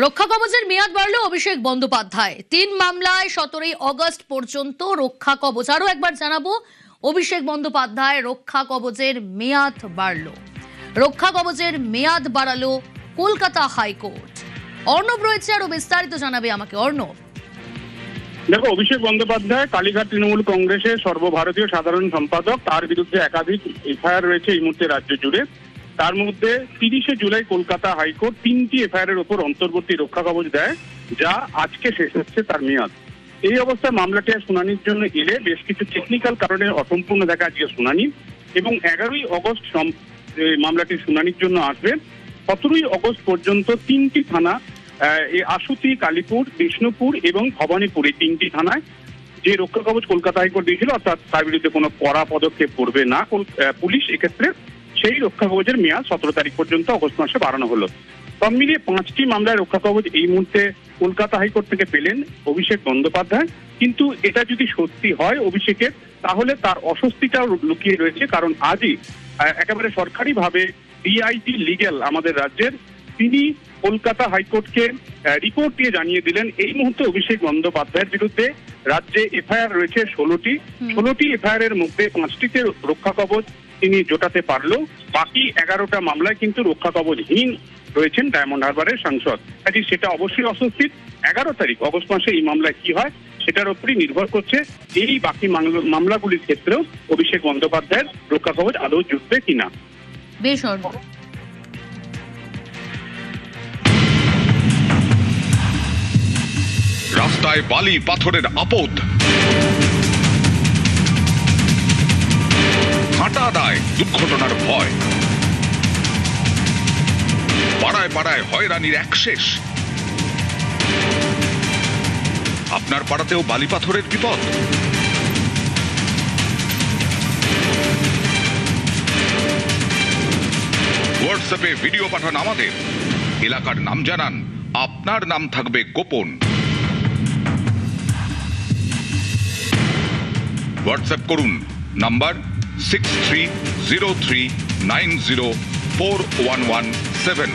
রক্ষা কবচের মেয়াদ বাড়ল অভিষেক বন্দ্যোপাধ্যায় 3 মামলায় 17 আগস্ট পর্যন্ত রক্ষা কবচ। আরো একবার জানাবো, অভিষেক বন্দ্যোপাধ্যায় রক্ষা কবচের মেয়াদ বাড়ল। রক্ষা কবচের মেয়াদ বাড়ালো কলকাতা হাইকোর্ট। অর্ণব রয়েছে, আরো বিস্তারিত জানাবে আমাকে অর্ণব। দেখো, অভিষেক বন্দ্যোপাধ্যায় কালীঘাট তৃণমূল কংগ্রেসের সর্বভারতীয় সাধারণ সম্পাদক, তার বিরুদ্ধে একাধিক এফআইআর রয়েছে এই মুহূর্তে রাজ্য জুড়ে। তার মধ্যে 30শে জুলাই কলকাতা হাইকোর্ট 3টি এফআইআর এর উপর অন্তর্বর্তী রক্ষা কবচ দেয়, যা আজকে শেষ হচ্ছে তার মেয়াদ। এই অবস্থায় মামলাটি শুনানির জন্য এলে বেশ কিছু টেকনিক্যাল কারণে অসম্পূর্ণ দেখা আজকে শুনানি, এবং 11ই আগস্ট মামলাটি শুনানির জন্য আসবে। 17ই আগস্ট পর্যন্ত 3টি থানা, আশুতি, কালীপুর, বিষ্ণুপুর এবং ভবানীপুর, এই 3টি থানায় যে রক্ষা কবচ কলকাতা হাইকোর্ট দিয়েছিল, অর্থাৎ তার বিরুদ্ধে কোনো কড়া পদক্ষেপ করবে না পুলিশ, এক্ষেত্রে সেই রক্ষা কবচের মেয়াদ 17 তারিখ পর্যন্ত আগস্ট মাসে বাড়ানো হলো। সব মিলিয়ে 5টি মামলায় রক্ষা কবচ এই মুহূর্তে কলকাতা হাইকোর্ট থেকে পেলেন অভিষেক বন্দ্যোপাধ্যায়। কিন্তু এটা যদি সত্যি হয় অভিষেকের, তাহলে তার অস্বস্তিটাও লুকিয়ে রয়েছে, কারণ আজই একেবারে সরকারিভাবে ডিআইজি লিগ্যাল আমাদের রাজ্যের, তিনি কলকাতা হাইকোর্টকে রিপোর্ট দিয়ে জানিয়ে দিলেন এই মুহূর্তে অভিষেক বন্দ্যোপাধ্যায়ের বিরুদ্ধে রাজ্যে এফআইআর রয়েছে 16টি এফআইআর এর মধ্যে 5টিতে রক্ষা কবচ তিনি জোটাতে পারলেও বাকি 11টা মামলায় কিন্তু রক্ষা কবচহীন রয়েছেন ডায়মন্ড হারবারের সাংসদ। কাজে সেটা অবশ্যই অস্বস্তির। 11 তারিখ আগস্ট মাসে এই মামলায় কি হয় সেটার উপরই নির্ভর করছে এই বাকি মামলাগুলির ক্ষেত্রেও অভিষেক বন্দ্যোপাধ্যায়ের রক্ষা কবচ আদৌ জুটবে কিনা। বেশ অর্ণব। রাস্তায় বালি পাথরের আপদ, হাঁটা দায় দুর্ঘটনার ভয়, পাড়ায় পাড়ায় হয়রানির একশেষ। আপনার পাড়াতেও বালি পাথরের বিপদ? হোয়াটসঅ্যাপে ভিডিও পাঠান আমাদের, এলাকার নাম জানান, আপনার নাম থাকবে গোপন। হোয়াটসঅ্যাপ করুন নাম্বার 6303904117।